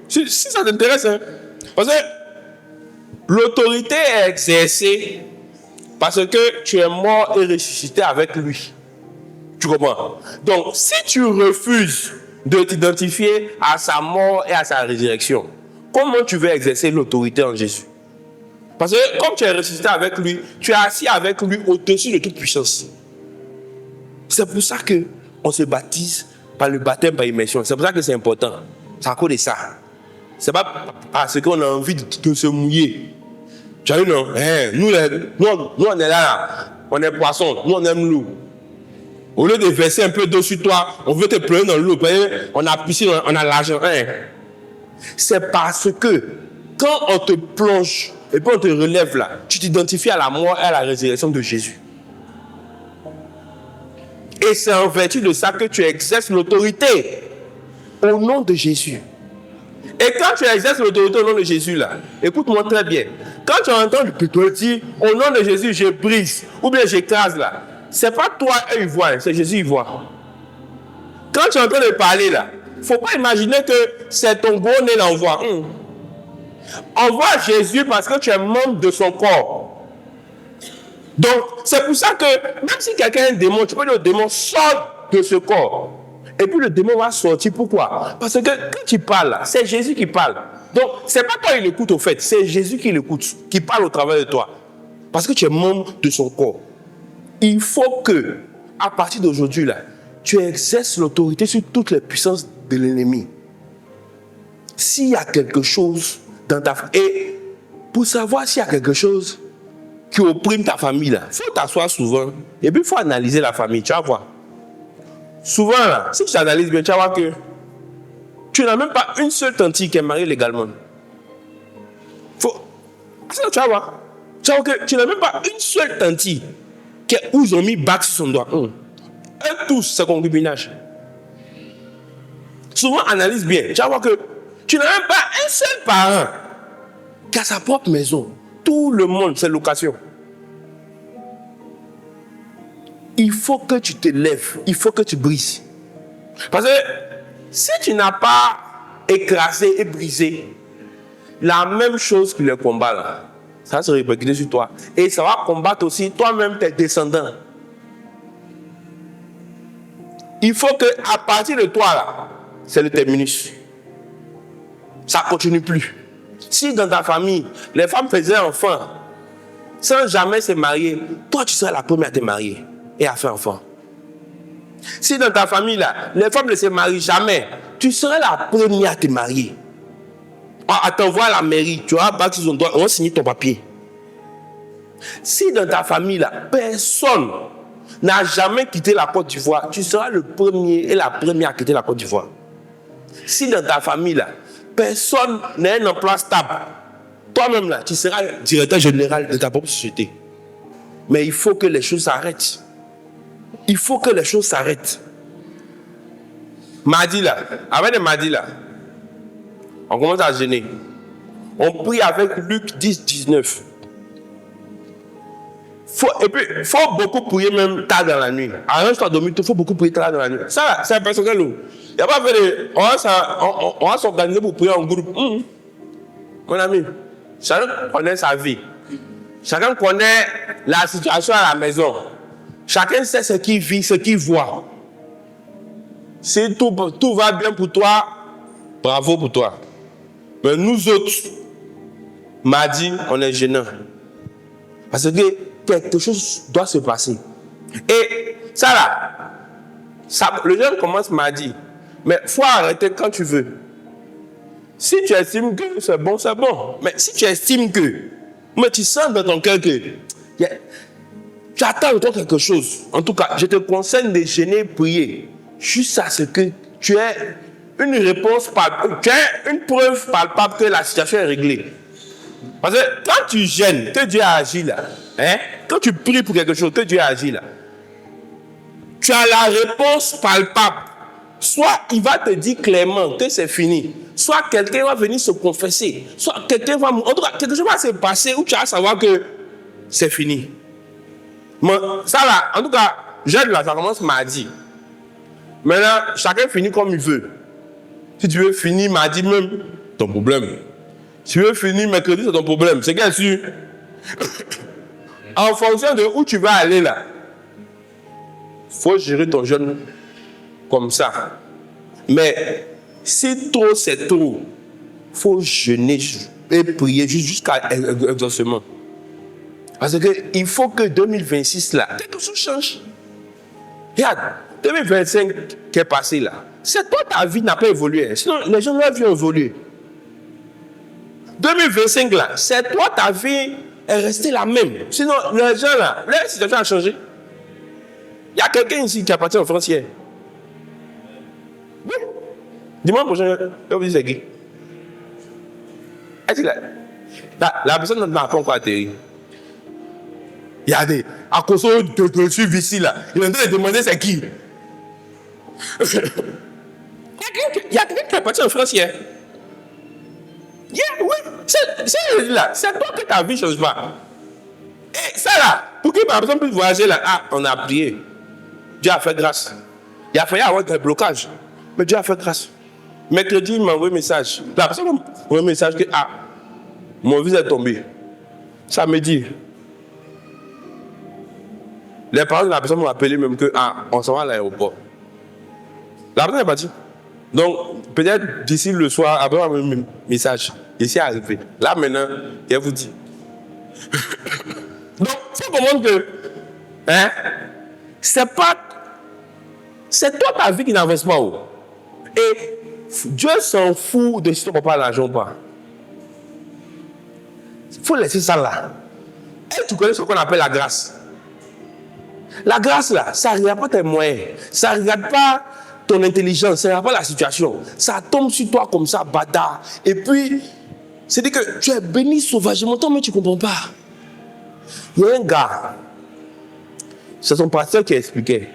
Si ça t'intéresse, hein? Parce que l'autorité est exercée parce que tu es mort et ressuscité avec lui. Tu comprends? Donc, si tu refuses de t'identifier à sa mort et à sa résurrection, comment tu veux exercer l'autorité en Jésus? Parce que comme tu es ressuscité avec lui, tu es assis avec lui au-dessus de toute puissance. C'est pour ça qu'on se baptise par le baptême par immersion. C'est pour ça que c'est important. C'est à cause de ça. C'est pas parce qu'on a envie de se mouiller. Tu as vu, non? Nous, on est là. On est poisson. Nous, on aime l'eau. Au lieu de verser un peu d'eau sur toi, on veut te plonger dans l'eau. On a piscine, on a l'argent. C'est parce que quand on te plonge et puis on te relève là, tu t'identifies à la mort et à la résurrection de Jésus. Et c'est en vertu de ça que tu exerces l'autorité au nom de Jésus. Et quand tu exerces l'autorité au nom de Jésus, là, écoute-moi très bien. Quand tu entends le petit, au nom de Jésus, je brise, ou bien j'écrase là, c'est pas toi eux ils voient, c'est Jésus ils voient. Quand tu es en train de parler là, faut pas imaginer que c'est ton gros nez l'envoi. Envoie Jésus parce que tu es membre de son corps. Donc, c'est pour ça que même si quelqu'un est un démon, tu peux dire au démon, sort de ce corps. Et puis le démon va sortir. Pourquoi? Parce que quand tu parles, c'est Jésus qui parle. Donc, c'est pas toi qui l'écoute au fait, c'est Jésus qui l'écoute, qui parle au travers de toi. Parce que tu es membre de son corps. Il faut que, à partir d'aujourd'hui, là, tu exerces l'autorité sur toutes les puissances de l'ennemi. S'il y a quelque chose dans ta famille, et pour savoir s'il y a quelque chose qui opprime ta famille, il faut t'asseoir souvent et puis il faut analyser la famille, tu vas voir. Souvent, là, si tu analyses bien, tu vas voir que tu n'as même pas une seule tante qui est mariée légalement. Tu vas voir. Tu vas voir que tu n'as même pas une seule tante où ils ont mis bac sur son doigt. Et tous, c'est concubinage. Souvent, analyse bien. Tu vas voir que tu n'as même pas un seul parent qui a sa propre maison. Tout le monde, c'est location. Il faut que tu te lèves. Il faut que tu brises. Parce que si tu n'as pas écrasé et brisé la même chose que le combat, là, ça va se répercuter sur toi. Et ça va combattre aussi toi-même tes descendants. Il faut que à partir de toi, là, c'est le terminus. Ça ne continue plus. Si dans ta famille, les femmes faisaient enfant sans jamais se marier, toi, tu seras la première à te marier et à faire enfant. Si dans ta famille, là, les femmes ne se marient jamais, tu seras la première à te marier. À t'envoyer à la mairie, tu auras battu son doigt, on va signer ton papier. Si dans ta famille, là, personne n'a jamais quitté la Côte d'Ivoire, tu seras le premier et la première à quitter la Côte d'Ivoire. Si dans ta famille, là, personne n'a un emploi stable, toi-même, là, tu seras directeur général de ta propre société. Mais il faut que les choses s'arrêtent. Il faut que les choses s'arrêtent. Mardi, là, avec les mardis, là, on commence à jeûner. On prie avec Luc 10, 19. Et puis, il faut beaucoup prier même tard dans la nuit. Arrange-toi à dormir, il faut beaucoup prier tard dans la nuit. Ça, c'est un personnel. Il n'y a pas fait de... On va s'organiser pour prier en groupe. Mon ami, chacun connaît sa vie. Chacun connaît la situation à la maison. Chacun sait ce qu'il vit, ce qu'il voit. Si tout va bien pour toi, bravo pour toi. Mais nous autres, mardi, on est gênants. Parce que quelque chose doit se passer. Et ça là, le jeûne commence mardi. Mais il faut arrêter quand tu veux. Si tu estimes que c'est bon, c'est bon. Mais si tu estimes que, mais tu sens dans ton cœur que tu attends de toi quelque chose. En tout cas, je te conseille de jeûner et prier. Juste à ce que tu aies une réponse palpable, tu as une preuve palpable que la situation est réglée. Parce que quand tu gênes, que Dieu a agi là, quand tu pries pour quelque chose, que Dieu a agi là, tu as la réponse palpable. Soit il va te dire clairement que c'est fini, soit quelqu'un va venir se confesser, soit quelqu'un va... En tout cas, quelque chose va se passer où tu vas savoir que c'est fini. Mais ça là, en tout cas, jeûne là, ça commence mardi. Maintenant, chacun finit comme il veut. Si tu veux finir mardi même, ton problème. Si tu veux finir mercredi, c'est ton problème. C'est bien sûr. En fonction de où tu vas aller là, il faut gérer ton jeûne comme ça. Mais si trop c'est trop, il faut jeûner et prier jusqu'à exaucement. Parce qu'il faut que 2026 là, quelque chose change. Regarde, 2025 qui est passé là, c'est toi ta vie n'a pas évolué. Sinon, les gens leur vie ont évolué. 2025 là, c'est toi ta vie est restée la même. Sinon, les gens là, leur situation a changé. Il y a quelqu'un ici qui appartient aux Français. Oui. Dimanche prochain, je vous dis c'est qui. Est-ce que la personne n'a pas encore atterri. Il y a des... À cause de suivre ici là, il est en train de demander c'est qui. Il y a quelqu'un qui appartient aux Français. Yeah, oui, c'est toi que ta vie ne change pas. Et ça là, pour que par exemple puisse voyager là, on a prié. Dieu a fait grâce. Il a failli avoir des blocages. Mais Dieu a fait grâce. Mercredi, il m'a envoyé un message. La personne m'a envoyé un message que mon visa est tombé. Ça me dit. Les parents de la personne m'ont appelé même que on s'en va à l'aéroport. La personne est partie. Donc, peut-être d'ici le soir, après un message, ici arrivé. Là maintenant, je vous dis. Donc, il faut comprendre que c'est toi ta vie qui n'avance pas. Et Dieu s'en fout de si ton papa a l'argent ou pas. Il faut laisser ça là. Et tu connais ce qu'on appelle la grâce. La grâce là, ça ne regarde pas tes moyens. Ça ne regarde pas ton intelligence. Ça ne regarde pas la situation. Ça tombe sur toi comme ça, bada. Et puis, c'est-à-dire que tu es béni sauvagement, mais tu ne comprends pas. Il y a un gars, c'est son pasteur qui expliquait.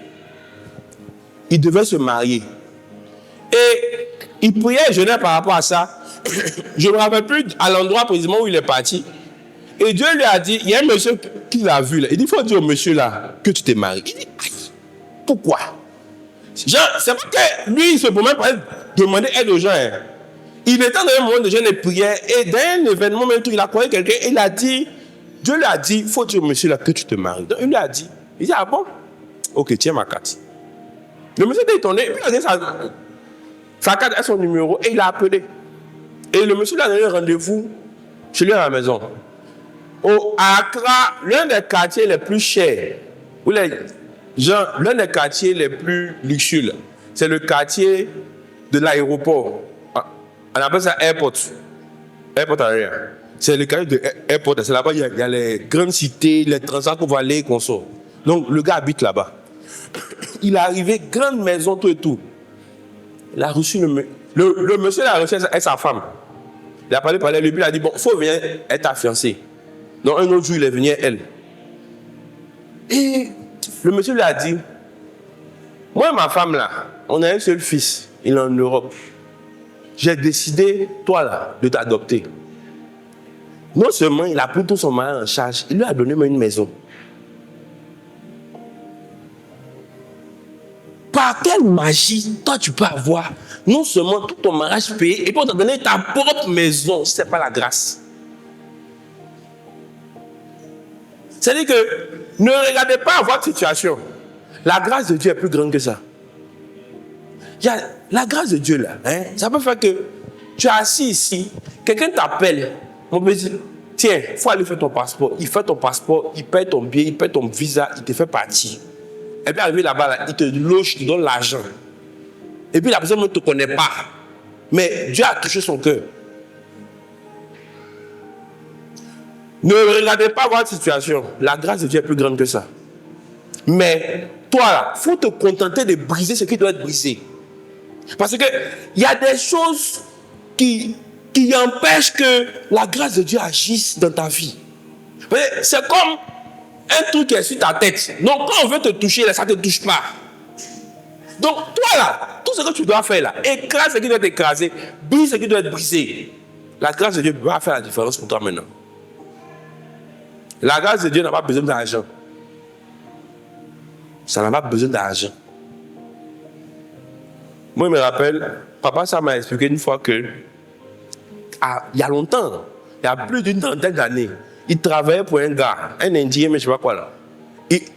Il devait se marier. Et il priait et jeûnait par rapport à ça. Je ne me rappelle plus à l'endroit précisément où il est parti. Et Dieu lui a dit, il y a un monsieur qui l'a vu là. Il dit, il faut dire au monsieur là que tu t'es marié. Il dit, pourquoi? Genre, c'est pas que lui, il se promène pour demander aide aux gens. Il était dans un moment de jeûne et prière. Et dans un événement, même tout, il a croisé quelqu'un et il a dit, Dieu lui a dit, il faut dire au monsieur là que tu te maries. Donc il lui a dit, il dit, ah bon? Ok, tiens ma carte. Le monsieur était étonné. Et puis il a dit sa carte et son numéro et il a appelé. Et le monsieur lui a donné un rendez-vous chez lui à la maison. Au Accra, l'un des quartiers les plus chers, l'un des quartiers les plus luxueux, c'est le quartier de l'aéroport. On appelle ça Airport. Airport Area. C'est le quartier de Airport. C'est là-bas, il y a les grandes cités, les transports qu'on va aller, qu'on sort. Donc, le gars habite là-bas. Il est arrivé, grande maison, tout et tout. Il a reçu le monsieur l'a reçu avec sa femme. Il a parlé, lui, il a dit, bon, il faut venir être ta fiancée. Donc, un autre jour, il est venu, elle. Et le monsieur lui a dit, moi et ma femme, là, on a un seul fils, il est en Europe. J'ai décidé, toi, là, de t'adopter. Non seulement il a pris tout son mari en charge, il lui a donné même une maison. Par quelle magie, toi, tu peux avoir non seulement tout ton mariage payé, et puis on t'a donné ta propre maison, si ce n'est pas la grâce. C'est-à-dire que ne regardez pas votre situation. La grâce de Dieu est plus grande que ça. Il y a la grâce de Dieu là. Ça peut faire que tu es assis ici, quelqu'un t'appelle, on peut dire, tiens, il faut aller faire ton passeport. Il fait ton passeport, il paye ton billet, il paye ton visa, il te fait partir. Et puis arrivé là-bas, là, il te loge, il te donne l'argent. Et puis la personne ne te connaît pas. Mais Dieu a touché son cœur. Ne regardez pas votre situation. La grâce de Dieu est plus grande que ça. Mais toi, là, il faut te contenter de briser ce qui doit être brisé. Parce qu'il y a des choses qui empêchent que la grâce de Dieu agisse dans ta vie. C'est comme un truc qui est sur ta tête. Donc, quand on veut te toucher, là, ça ne te touche pas. Donc, toi, là, tout ce que tu dois faire, là, écrase ce qui doit être écrasé, brise ce qui doit être brisé. La grâce de Dieu va faire la différence pour toi maintenant. La grâce de Dieu n'a pas besoin d'argent. Ça n'a pas besoin d'argent. Moi, je me rappelle, papa, ça m'a expliqué une fois que, il y a longtemps, il y a plus d'une trentaine d'années, il travaillait pour un gars, un Indien, mais je ne sais pas quoi là.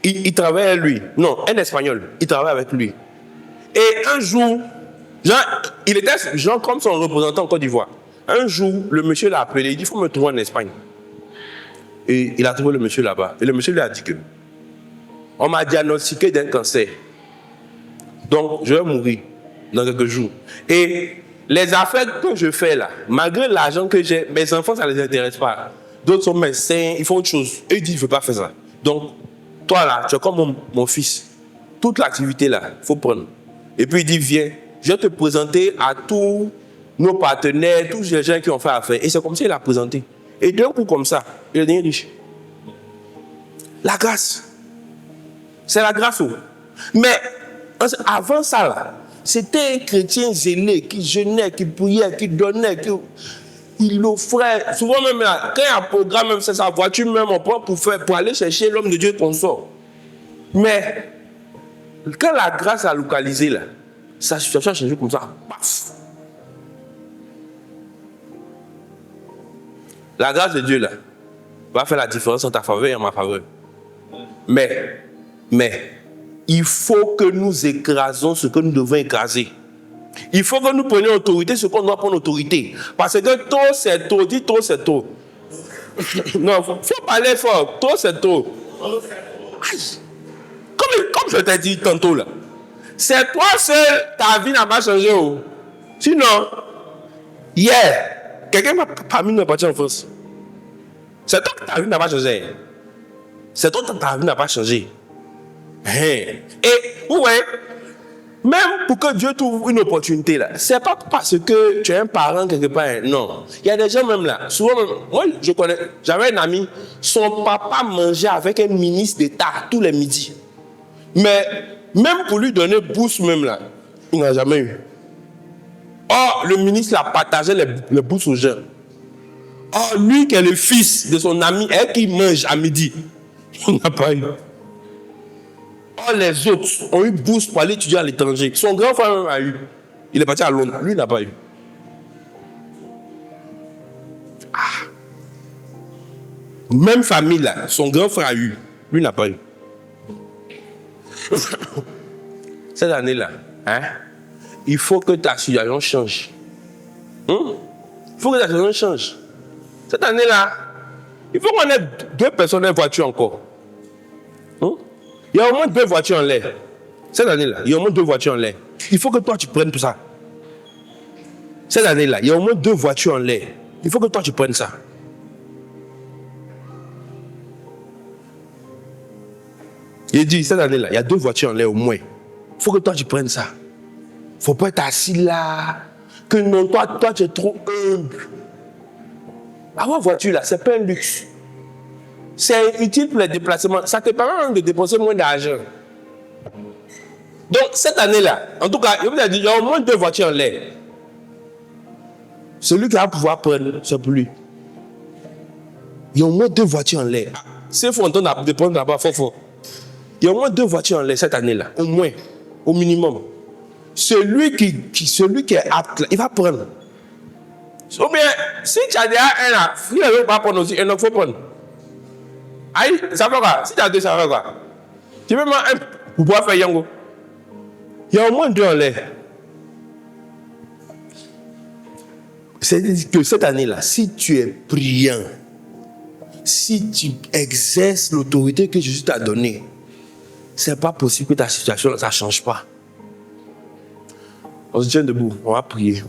Il travaillait avec lui. Non, un Espagnol. Il travaillait avec lui. Et un jour, il était genre comme son représentant en Côte d'Ivoire. Un jour, le monsieur l'a appelé, il dit, il faut me trouver en Espagne. Et il a trouvé le monsieur là-bas. Et le monsieur lui a dit que, on m'a diagnostiqué d'un cancer. Donc, je vais mourir dans quelques jours. Et les affaires que je fais là, malgré l'argent que j'ai, mes enfants, ça ne les intéresse pas. D'autres sont médecins, ils font autre chose. Et ils disent, je ne veux pas faire ça. Donc, toi là, tu es comme mon fils. Toute l'activité là, il faut prendre. Et puis il dit, viens, je vais te présenter à tous nos partenaires, tous les gens qui ont fait affaire. Et c'est comme ça qu'il a présenté. Et d'un coup comme ça, il est devenu riche. La grâce. C'est la grâce. Mais avant ça là, c'était un chrétien zélé qui jeûnait, qui priait, qui donnait. il offrait, souvent même là, quand il y a un programme, même c'est sa voiture, même on prend pour aller chercher l'homme de Dieu qu'on sort. Mais quand la grâce a localisé là, sa situation a changé comme ça. Paf. La grâce de Dieu là va faire la différence en ta faveur et en ma faveur. Mais, il faut que nous écrasons ce que nous devons écraser. Il faut que nous prenions autorité ce qu'on doit prendre autorité. Parce que trop c'est trop, dis trop c'est trop. Non, il faut parler fort. Trop c'est trop. Comme je t'ai dit tantôt là, c'est toi seul, ta vie n'a pas changé. Oh. Sinon, hier, quelqu'un m'a parmi nous est parti en France. C'est toi que ta vie n'a pas changé. C'est toi que ta vie n'a pas changé. Et ouais, même pour que Dieu trouve une opportunité là, c'est pas parce que tu es un parent quelque part. Non. Il y a des gens même là. Souvent, moi je connais, j'avais un ami, son papa mangeait avec un ministre d'État tous les midis. Mais même pour lui donner bourse même là, il n'a jamais eu. Or, le ministre a partagé les bourses aux gens. Or, lui qui est le fils de son ami et qui mange à midi, il n'a pas eu. Or, les autres ont eu bourse pour aller étudier à l'étranger. Son grand frère même a eu. Il est parti à Londres. Lui, il n'a pas eu. Ah. Même famille là, son grand frère a eu. Lui, n'a pas eu. Cette année-là, hein, il faut que ta situation change. Il faut que ta situation change. Cette année-là, il faut qu'on ait 2 personnes dans la voiture encore. Il y a au moins 2 voitures en l'air. Cette année-là, il y a au moins 2 voitures en l'air. Il faut que toi, tu prennes tout ça. Cette année-là, il y a au moins 2 voitures en l'air. Il faut que toi, tu prennes ça. Il dit, cette année-là, il y a 2 voitures en l'air au moins. Il faut que toi, tu prennes ça. Il ne faut pas être assis là. Que non, toi, tu es trop humble. Avoir voiture là, ce n'est pas un luxe. C'est utile pour les déplacements. Ça te permet même de dépenser moins d'argent. Donc, cette année-là, en tout cas, je vous ai dit, il y a au moins 2 voitures en l'air. Celui qui va pouvoir prendre, c'est pour lui. Il y a au moins 2 voitures en l'air. S'il faut entendre de prendre là-bas, fort. Il y a au moins 2 voitures en l'air cette année-là. Au moins. Au minimum. Celui qui est apte, là, il va prendre. Ou bien, si tu as déjà un là, il ne veut pas prendre aussi, il faut prendre. Aïe, ça fait quoi? Si tu as 2, ça fait quoi? Tu veux un pour pouvoir faire Yango. Il y a au moins 2 en l'air. C'est-à-dire que cette année-là, si tu es brillant, si tu exerces l'autorité que Jésus t'a donnée, c'est pas possible que ta situation, ça ne change pas. On se tient debout, on va prier.